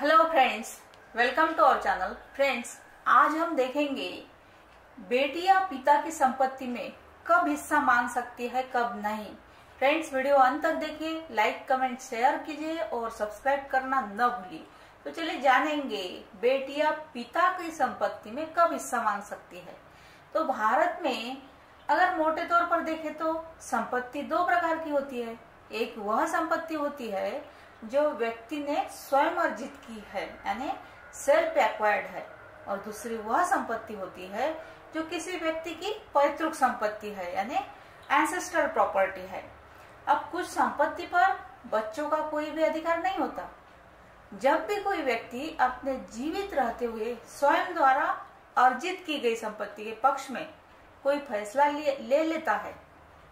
Hello friends, welcome to our channel. Friends, आज हम देखेंगे बेटियां पिता की संपत्ति में कब हिस्सा मांग सकती है, कब नहीं। फ्रेंड्स, वीडियो अंत तक देखिए, लाइक कमेंट शेयर कीजिए और सब्सक्राइब करना न भूलिए। तो चलिए जानेंगे बेटियां पिता की संपत्ति में कब हिस्सा मांग सकती है। तो भारत में अगर मोटे तौर पर देखें तो संपत्ति दो प्रकार की होती है। एक वह संपत्ति होती है जो व्यक्ति ने स्वयं अर्जित की है, यानी सेल्फ एक्वायर्ड है, और दूसरी वह संपत्ति होती है जो किसी व्यक्ति की पैतृक संपत्ति है, यानी एंसेस्ट्रल प्रॉपर्टी है। अब कुछ संपत्ति पर बच्चों का कोई भी अधिकार नहीं होता। जब भी कोई व्यक्ति अपने जीवित रहते हुए स्वयं द्वारा अर्जित की गई संपत्ति के पक्ष में कोई फैसला ले लेता है,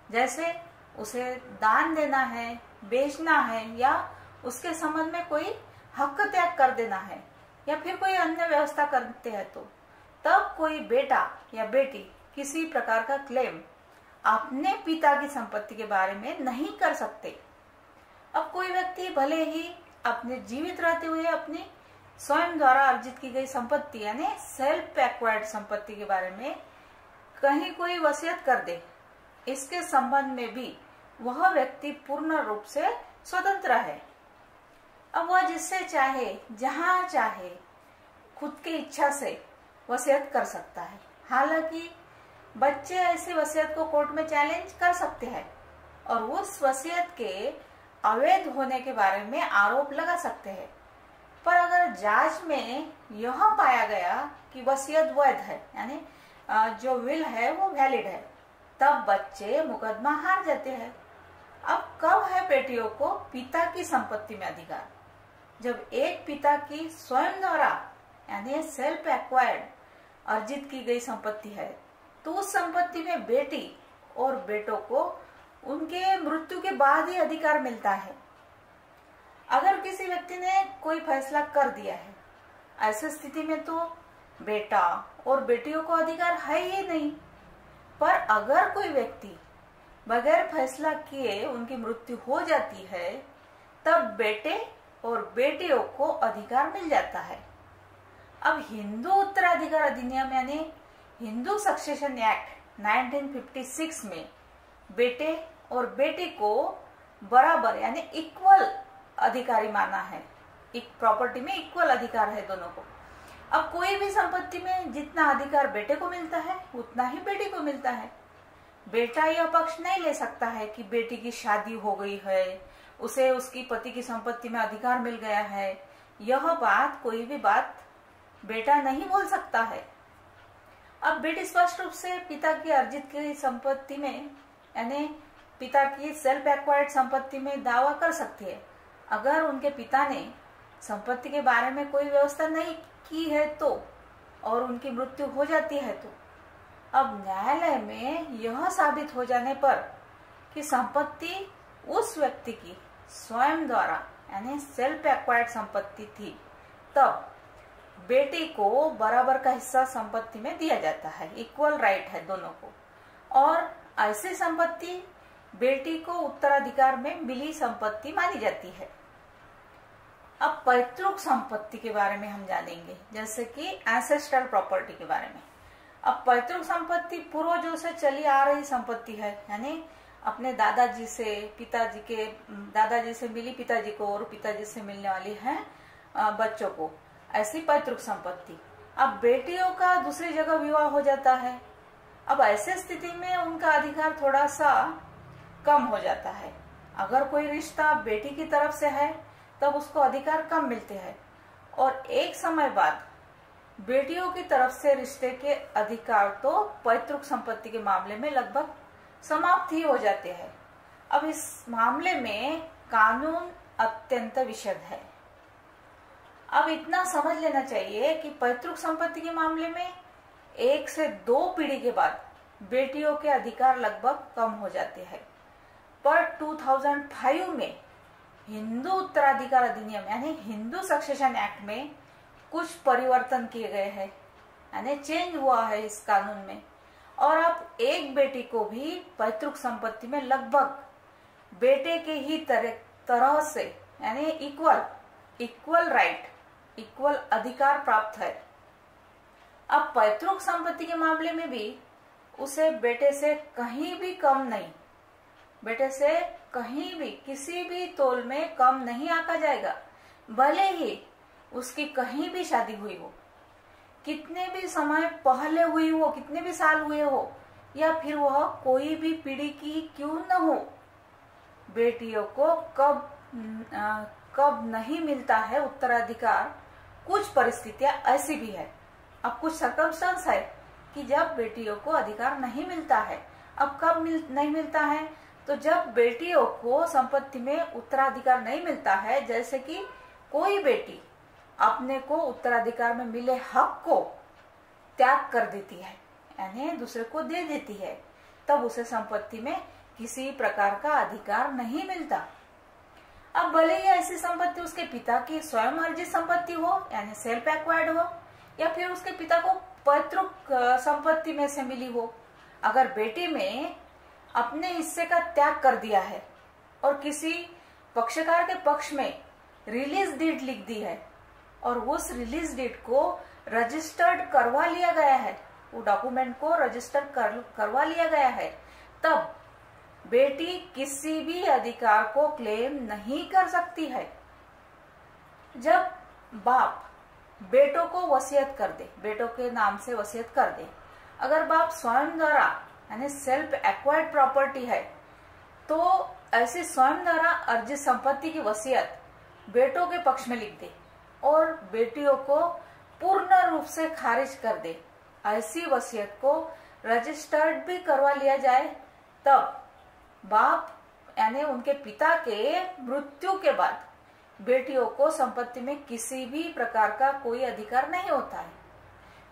जैसे उसे दान देना है, बेचना है, या उसके संबंध में कोई हक त्याग कर देना है, या फिर कोई अन्य व्यवस्था करते हैं, तो तब कोई बेटा या बेटी किसी प्रकार का क्लेम अपने पिता की संपत्ति के बारे में नहीं कर सकते। अब कोई व्यक्ति भले ही अपने जीवित रहते हुए अपनी स्वयं द्वारा अर्जित की गई संपत्ति यानी सेल्फ एक्वायर्ड संपत्ति के बारे में कहीं कोई वसीयत कर दे, इसके संबंध में भी वह व्यक्ति पूर्ण रूप से स्वतंत्र है। अब वह जिससे चाहे, जहां चाहे, खुद की इच्छा से वसीयत कर सकता है। हालांकि बच्चे ऐसी वसीयत को कोर्ट में चैलेंज कर सकते हैं और उस वसीयत के अवैध होने के बारे में आरोप लगा सकते हैं। पर अगर जांच में यह पाया गया कि वसीयत वैध है, यानी जो विल है वो वैलिड है, तब बच्चे मुकदमा हार जाते हैं। अब कब है बेटियों को पिता की संपत्ति में अधिकार? जब एक पिता की स्वयं द्वारा यानी सेल्फ एक्वायर्ड अर्जित की गई संपत्ति है, तो उस संपत्ति में बेटी और बेटों को उनके मृत्यु के बाद ही अधिकार मिलता है। अगर किसी व्यक्ति ने कोई फैसला कर दिया है, ऐसी स्थिति में तो बेटा और बेटियों को अधिकार है ही नहीं। पर अगर कोई व्यक्ति बगैर फैसला किए उनकी मृत्यु हो जाती है, तब बेटे और बेटियों को अधिकार मिल जाता है। अब हिंदू उत्तराधिकार अधिनियम यानी हिंदू सक्सेशन एक्ट 1956 में बेटे और बेटी को बराबर यानी इक्वल अधिकारी माना है। एक प्रॉपर्टी में इक्वल अधिकार है दोनों को। अब कोई भी संपत्ति में जितना अधिकार बेटे को मिलता है उतना ही बेटी को मिलता है। बेटा यह पक्ष नहीं ले सकता है कि बेटी की शादी हो गई है, उसे उसकी पति की संपत्ति में अधिकार मिल गया है। यह बात, कोई भी बात बेटा नहीं बोल सकता है। अब बेटी स्पष्ट रूप से पिता की अर्जित की संपत्ति में यानी पिता की सेल्फ एक्वायर्ड संपत्ति में दावा कर सकती है। अगर उनके पिता ने संपत्ति के बारे में कोई व्यवस्था नहीं की है तो, और उनकी मृत्यु हो जाती है तो, अब न्यायालय में यह साबित हो जाने पर कि संपत्ति उस व्यक्ति की स्वयं द्वारा यानी सेल्फ एक्वायर्ड संपत्ति थी, तब बेटी को बराबर का हिस्सा संपत्ति में दिया जाता है। इक्वल राइट है दोनों को। और ऐसी संपत्ति बेटी को उत्तराधिकार में मिली संपत्ति मानी जाती है। अब पैतृक संपत्ति के बारे में हम जानेंगे, जैसे कि एंसेस्ट्रल प्रॉपर्टी के बारे में। अब पैतृक संपत्ति पूर्वजों से चली आ रही संपत्ति है, यानी अपने दादाजी से, पिताजी के दादाजी से मिली पिताजी को और पिताजी से मिलने वाली है बच्चों को, ऐसी पैतृक संपत्ति। अब बेटियों का दूसरी जगह विवाह हो जाता है। अब ऐसे स्थिति में उनका अधिकार थोड़ा सा कम हो जाता है। अगर कोई रिश्ता बेटी की तरफ से है तब उसको अधिकार कम मिलते हैं, और एक समय बाद बेटियों की तरफ से रिश्ते के अधिकार तो पैतृक संपत्ति के मामले में लगभग समाप्त ही हो जाते हैं। अब इस मामले में कानून अत्यंत विशद है। अब इतना समझ लेना चाहिए कि पैतृक संपत्ति के मामले में 1 से 2 पीढ़ी के बाद बेटियों के अधिकार लगभग कम हो जाते हैं। पर 2005 में हिंदू उत्तराधिकार अधिनियम यानी हिंदू सक्सेशन एक्ट में कुछ परिवर्तन किए गए हैं, यानी चेंज हुआ है इस कानून में, और अब एक बेटी को भी पैतृक संपत्ति में लगभग बेटे के ही तरह से यानी इक्वल राइट इक्वल अधिकार प्राप्त है। अब पैतृक संपत्ति के मामले में भी उसे बेटे से कहीं भी कम नहीं, बेटे से कहीं भी किसी भी तौल में कम नहीं आंका जाएगा, भले ही उसकी कहीं भी शादी हुई हो, कितने भी समय पहले हुई हो, कितने भी साल हुए हो, या फिर वह कोई भी पीढ़ी की क्यों न हो। बेटियों को कब नहीं मिलता है उत्तराधिकार, कुछ परिस्थितियां ऐसी भी है। अब कुछ सर्कमस्टेंस है कि जब बेटियों को अधिकार नहीं मिलता है। अब कब नहीं मिलता है, तो जब बेटियों को संपत्ति में उत्तराधिकार नहीं मिलता है, जैसे कि कोई बेटी अपने को उत्तराधिकार में मिले हक को त्याग कर देती है, यानी दूसरे को दे देती है, तब उसे संपत्ति में किसी प्रकार का अधिकार नहीं मिलता। अब भले ही ऐसी संपत्ति उसके पिता की स्वयं अर्जित संपत्ति हो, यानी सेल्फ एक्वायर्ड हो, या फिर उसके पिता को पैतृक संपत्ति में से मिली हो। अगर बेटे में अपने हिस्से का त्याग कर दिया है और किसी पक्षकार के पक्ष में रिलीज डीड लिख दी है और उस रिलीज डीड को रजिस्टर्ड करवा लिया गया है, वो डॉक्यूमेंट को रजिस्टर करवा लिया गया है, तब बेटी किसी भी अधिकार को क्लेम नहीं कर सकती है। जब बाप बेटों को वसीयत कर दे, बेटों के नाम से वसीयत कर दे, अगर बाप स्वयं द्वारा यानी सेल्फ एक्वायर्ड प्रॉपर्टी है, तो ऐसी स्वयं द्वारा अर्जित संपत्ति की वसीयत बेटों के पक्ष में लिख दे और बेटियों को पूर्ण रूप से खारिज कर दे, ऐसी वसीयत को रजिस्टर्ड भी करवा लिया जाए, तब बाप यानी उनके पिता के मृत्यु के बाद बेटियों को संपत्ति में किसी भी प्रकार का कोई अधिकार नहीं होता है।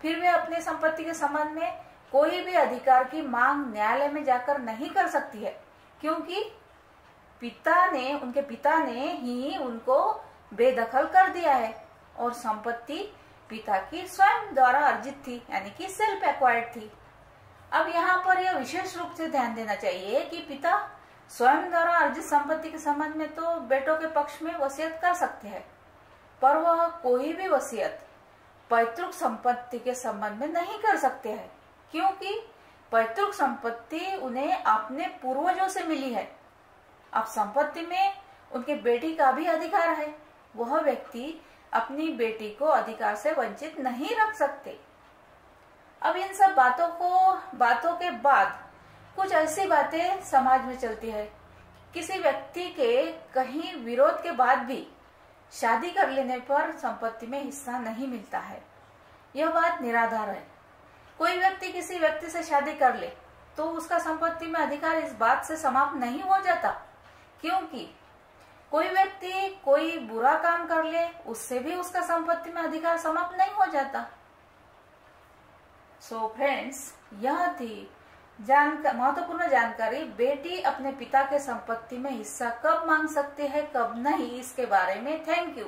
फिर वे अपनी संपत्ति के संबंध में कोई भी अधिकार की मांग न्यायालय में जाकर नहीं कर सकती है, क्योंकि उनके पिता ने ही उनको बेदखल कर दिया है और संपत्ति पिता की स्वयं द्वारा अर्जित थी, यानी कि सेल्फ एक्वायर्ड थी। अब यहाँ पर यह विशेष रूप से ध्यान देना चाहिए कि पिता स्वयं द्वारा अर्जित संपत्ति के संबंध में तो बेटों के पक्ष में वसीयत कर सकते हैं, पर वह कोई भी वसीयत पैतृक संपत्ति के संबंध में नहीं कर सकते हैं, क्योंकि पैतृक संपत्ति उन्हें अपने पूर्वजों से मिली है। अब संपत्ति में उनके बेटी का भी अधिकार है, वह व्यक्ति अपनी बेटी को अधिकार से वंचित नहीं रख सकते। अब इन सब बातों के बाद कुछ ऐसी बातें समाज में चलती है। किसी व्यक्ति के कहीं विरोध के बाद भी शादी कर लेने पर संपत्ति में हिस्सा नहीं मिलता है, यह बात निराधार है। कोई व्यक्ति किसी व्यक्ति से शादी कर ले तो उसका संपत्ति में अधिकार इस बात से समाप्त नहीं हो जाता, क्योंकि कोई व्यक्ति कोई बुरा काम कर ले उससे भी उसका संपत्ति में अधिकार समाप्त नहीं हो जाता। सो फ्रेंड्स, यह थी महत्वपूर्ण जानकारी बेटी अपने पिता के संपत्ति में हिस्सा कब मांग सकती है, कब नहीं, इसके बारे में। Thank you.